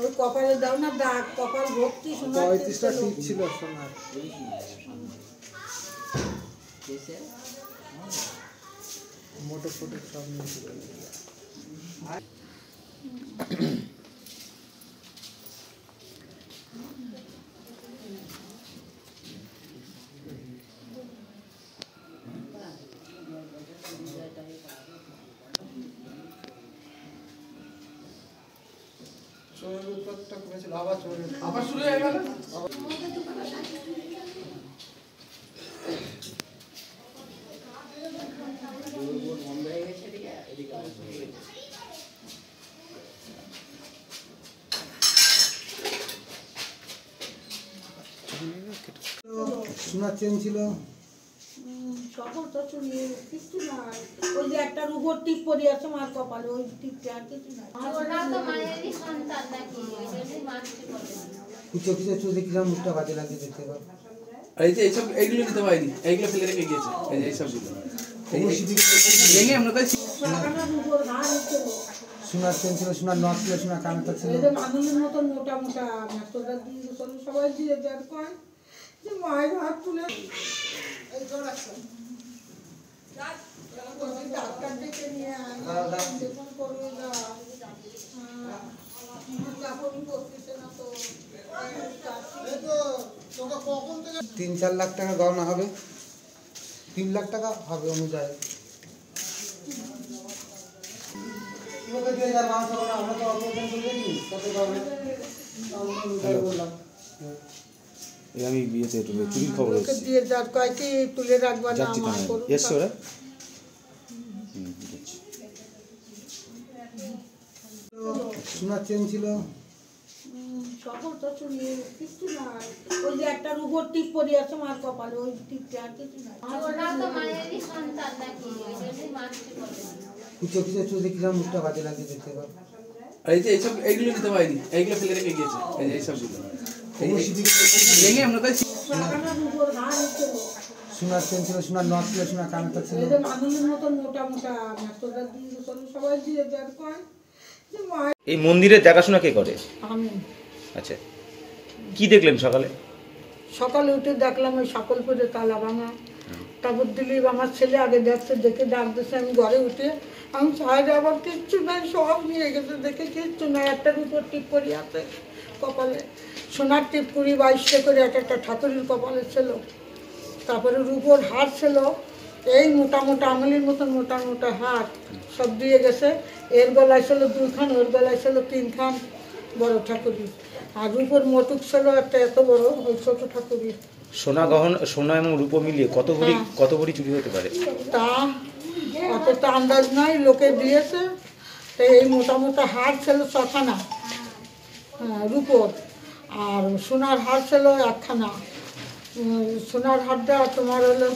ওই কপালে দাও না দাগ, কপাল ভর্তি সোনা। 35টা টিপ ছিল সোনার। মোটর ফোটর সব নিয়ে ছিল। চোরের উৎপাতটা করেছিল, আবার শুরু হয়ে গেল। সোনার চেন ছিল, সকল তো চুরিয়ে কিছু নাই। ওই যে একটা রূপোর টিপ পরে আছে মার কপালে, ওই টিপটা আর কিছু নাই। ওরা তো মায়েরই সন্তান নাকি, ওই জন্যই মা কিছু বলে না। কুচো কুচো চুরি কিরম মুখটা বাজে লাগিয়ে দেখতে পাবো। এই যে এইসব এইগুলো নিতে পারিনি, এইগুলো ফেলে রেখে গিয়েছে। এই যে এইসবগুলো ভেঙে আমরা তাই রূপোর হার হচ্ছে সোনার চেন ছিল, সোনার নথ ছিল, সোনার কানেরটা ছিল। মানুষের মতন মোটা মোটা মাস্টাররা দিয়ে সবাই দিয়ে দেওয়ার কয় যে মায়ের হাত তুলে এই জড়াচ্ছে ডাক্তার ডেকে নিয়ে দেখুন করবে যা কাপড়ই করতেছে না তো। 3-4 লাখ টাকা গহনা হবে, 3 লাখ টাকা হবে অনুযায়ী। আমি বিয়েতে চুরির খবর দিয়ে যার কয় কি তুলে রাখবা না আমার করুন। এসছে ওরা। সোনার চেন ছিল, সকল তো চুরিয়ে কিছু নাই। ওই যে একটা রূপোর টিপ পরে আছে মার কপালে, ওই টিপটা আর কিছু নাই। ওরা তো মায়েরই সন্তান নাকি, ওই জন্যই মা কিছু বলে না। কুচো কুচো চুরি কিরম মুখটা বাজে লাগিয়ে দেখতে পাবো। এই যে এইসব এইগুলো নিতে পারিনি, এইগুলো ফেলে রেখে গিয়েছে। এই যে এইসবগুলো ভেঙে আমরা তাই রূপোর হার হচ্ছে সোনার চেন ছিল, সোনার নথ ছিল, সোনার কানেরটা ছিল। মানুষের মতন মোটা মোটা মাস্টাররা দিয়ে সবাই দিয়ে দেওয়ার কয় যে মায়ের। এই মন্দিরের দেখাশোনা কে করে? আমি আচ্ছা, কি দেখলেন সকালে? সকালে উঠে দেখলাম ওই সকলপুরে তালা ভাঙা। তারপর দিলীপ আমার ছেলে আগে দেখছে, দেখে ডাক দিচ্ছে। আমি ঘরে উঠে আমি সাইডে আবার কিচ্ছু নাই, সব নিয়ে গেছে, দেখে কিচ্ছু নাই। একটা রূপোর টিপ পরি আছে কপালে, সোনার টিপ 20-22টা করে এক একটা ঠাকুরের কপালে ছিল। তারপরে রূপোর হার ছিল, এই মোটা মোটা আঙুলির মতন মোটা মোটা হার সব দিয়ে গেছে। এর গলায় ছিল 2 খান, ওর গলায় ছিল 3 খান বড় ঠাকুরের। আর রূপোর মটুক ছিল একটা এত বড়, ওই ছোট ঠাকুরের। সোনা গহনা, সোনা এবং রূপো মিলিয়ে কত ভরি চুরি হতে পারে? তা অত তো আন্দাজ নাই, লোকে দিয়েছে। তো এই মোটা মোটা হার ছিল 6 খানা রূপোর, আর সোনার হার ছিল 1 খানা। সোনার হারটা তোমার হলো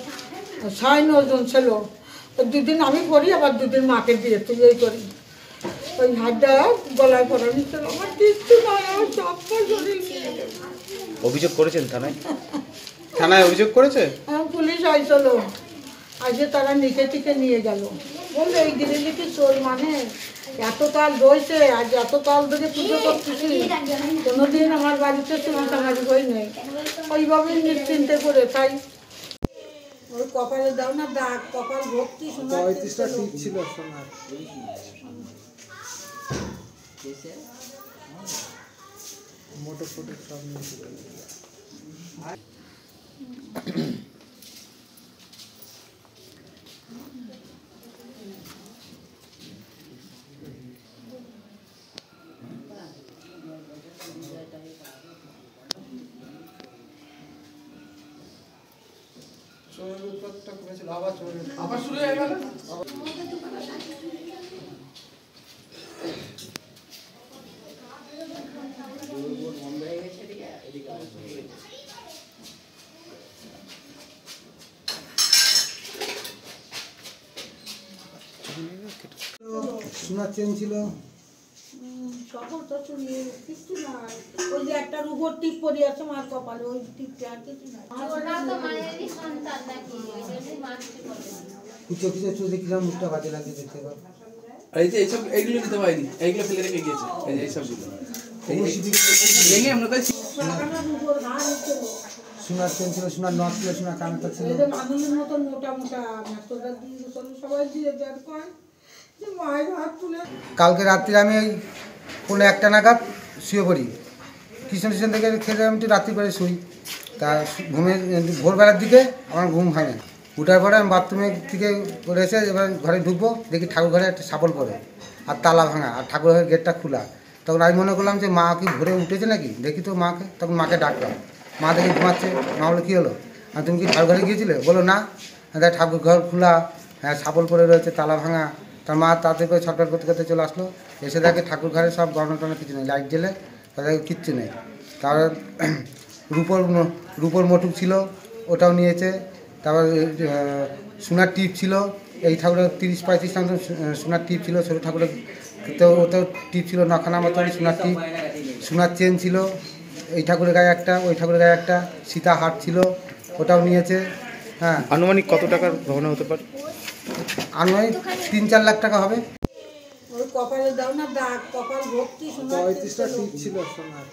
6 ওজন ছিল। 2 দিন আমি পড়ি, আবার 2 দিন মাকে দিয়ে তুই এই করি। ওই হারটা গলায় পরানি ছিল, আমার কিচ্ছু নয়, আমার সব শরীর নিয়ে গেছে। অভিযোগ করেছেন থানায়? থানায় অভিযোগ করেছে? পুলিশ আইছিল, আজকে তারা নিকে টিকে নিয়ে গেল। বললো এই দিনে কি চোর মানে এতকাল রয়েছে, আজ এতকাল ধরে পুজো করতেছি, কোনোদিন আমার বাড়িতে মাতামারি বই নেই। ওইভাবেই নিশ্চিন্তে করে তাই ওই কপালে দাও না দাগ, কপাল ভর্তি সোনা। 35টা টিপ ছিল সোনার। মোটর ফোটর সব নিয়ে ছিল। চোরের উৎপাতটা করেছিল, আবার শুরু হয়ে গেল। সোনার চেন ছিল, সকল তো চুরিয়ে কিছু নাই। ওই যে একটা রূপোর টিপ পরে আছে মার কপালে, ওই টিপটা আর কিছু নাই। ওরা তো মায়েরই সন্তান নাকি, ওই জন্যই মা কিছু বলে না। কুচো কুচো চুরি কিরম মুখটা বাজে লাগিয়ে দেখতে পাবো। এই যে এইসব এইগুলো নিতে পারিনি, এইগুলো ফেলে রেখে গিয়েছে। এই যে এইসবগুলো ভেঙে আপনার কাছে সোনার চেন ছিল, সোনার নথ ছিল, সোনার কানেরটা ছিল। এদের মানুষের মতন মোটা মোটা তোদের সবাই দিয়ে দেন কয় যে মায়ের হাত তুলে। কালকে রাত্রে আমি ওই 1:30 নাগাদ শুয়ে পড়ি। স্টেশন থেকে খেলে আমি একটু রাত্রি করে শুই। তা ঘুমে ভোরবেলার দিকে আমার ঘুম হয় না। উঠার পরে আমি বাথরুমের দিকে করে এসে এবার ঘরে ঢুকবো, দেখি ঠাকুর ঘরে একটা শাবল পড়ে আর তালা ভাঙা আর ঠাকুর ঘরের গেটটা খোলা। তখন আমি মনে করলাম যে মা কি ভোরে উঠেছে নাকি, দেখি তো মাকে। তখন মাকে ডাকলাম, মা দেখে ঘুমাচ্ছে। মা বলে কী হলো, আর তুমি কি ঠাকুর ঘরে গিয়েছিলে? বলো না। দেখ ঠাকুর ঘর খোলা, হ্যাঁ শাবল পড়ে রয়েছে, তালা ভাঙা। তার মা তাতে করে ছটফট করতে করতে চলে আসলো। এসে দেখে ঠাকুর ঘরে সব গহনা টনা কিছু নেই, লাইট জ্বেলে তাদের কিচ্ছু নেই। তারপর রূপোর মটুক ছিল, ওটাও নিয়েছে। তারপর সোনার টিপ ছিল, এই ঠাকুরের 30-35 টাকা সোনার টিপ ছিল। ছোটো ঠাকুরের তো ওতেও টিপ ছিল, নখানা মতন সোনার টিপ। সোনার চেন ছিল, এই ঠাকুরের গায়ে একটা, ওই ঠাকুরের গায়ে একটা। সীতা হাট ছিল, ওটাও নিয়েছে। হ্যাঁ, আনুমানিক কত টাকার গহনা হতে পারে? আনুমানিক 3-4 লাখ টাকা হবে। ওই কপালে দাও না দাগ, কপাল ভর্তি সোনার 35টা টিপ ছিল সোনার।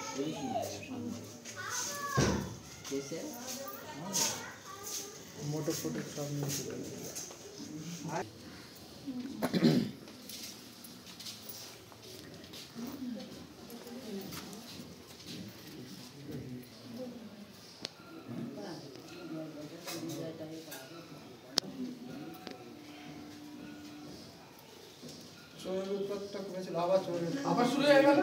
মোটর ফোটর সব নিয়েছিল। চোরের উৎপাতটা করেছিল, আবার চোরের আবার শুরু হয়ে গেল।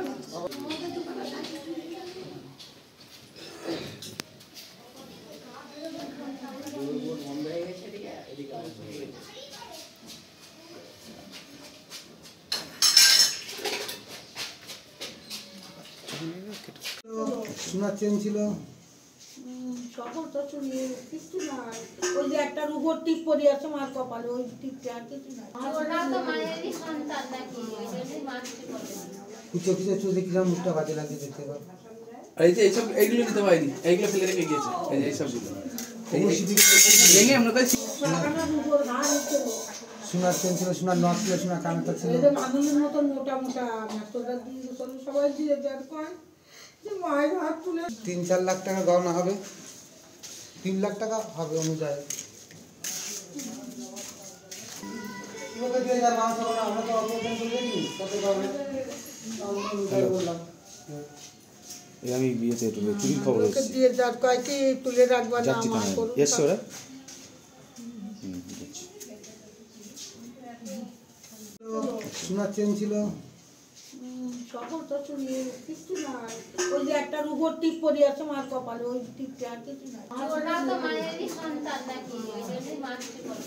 সোনার চেন ছিল। সকল তো চুরিয়ে কিছু নাই। ওই যে একটা রুপোর টিপ পরে আছে মার কপালে, ওই টিপটা আর কিছু নাই। ওরাও তো মায়েরই সন্তান নাকি, ওই জন্যই মানতে বলে। কুচো কুচো চুল দেখি মুখটা বাজে লাগছে দেখতে পাবো। এই যে এইসব এইগুলো নিতে পারিনি, এইগুলো ফেলে রেখে গিয়েছে। এই যে এইসবগুলো ভেঙে আপনার কাছে রুপোর হার হচ্ছে সোনার চেন ছিল, সোনার নথ ছিল, সোনার কানেরটা ছিল। এদের মানুষের মতন মোটা মোটা তোদের সবাই দিয়ে দেন কয় যে মায়ের হাত তুলে। 3-4 লাখ টাকা গহনা হবে, 3 লাখ টাকা হবে অনুযায়ী। আমি বিয়েতে চুরির খবর লোকে দিয়ে যার কয় কি তুলে রাখবা না যাচ্ছি আমার থানায়। করুন। এসছে ওরা? সোনার চেন ছিল, সকল তো চুরিয়ে কিছু নাই। ওই যে একটা রুপোর টিপ পরে আছে মার কপালে, ওই টিপটা আর কিছু নাই। ওরাও তো মায়েরই সন্তান নাকি, ওই জন্যই মানতে বলে।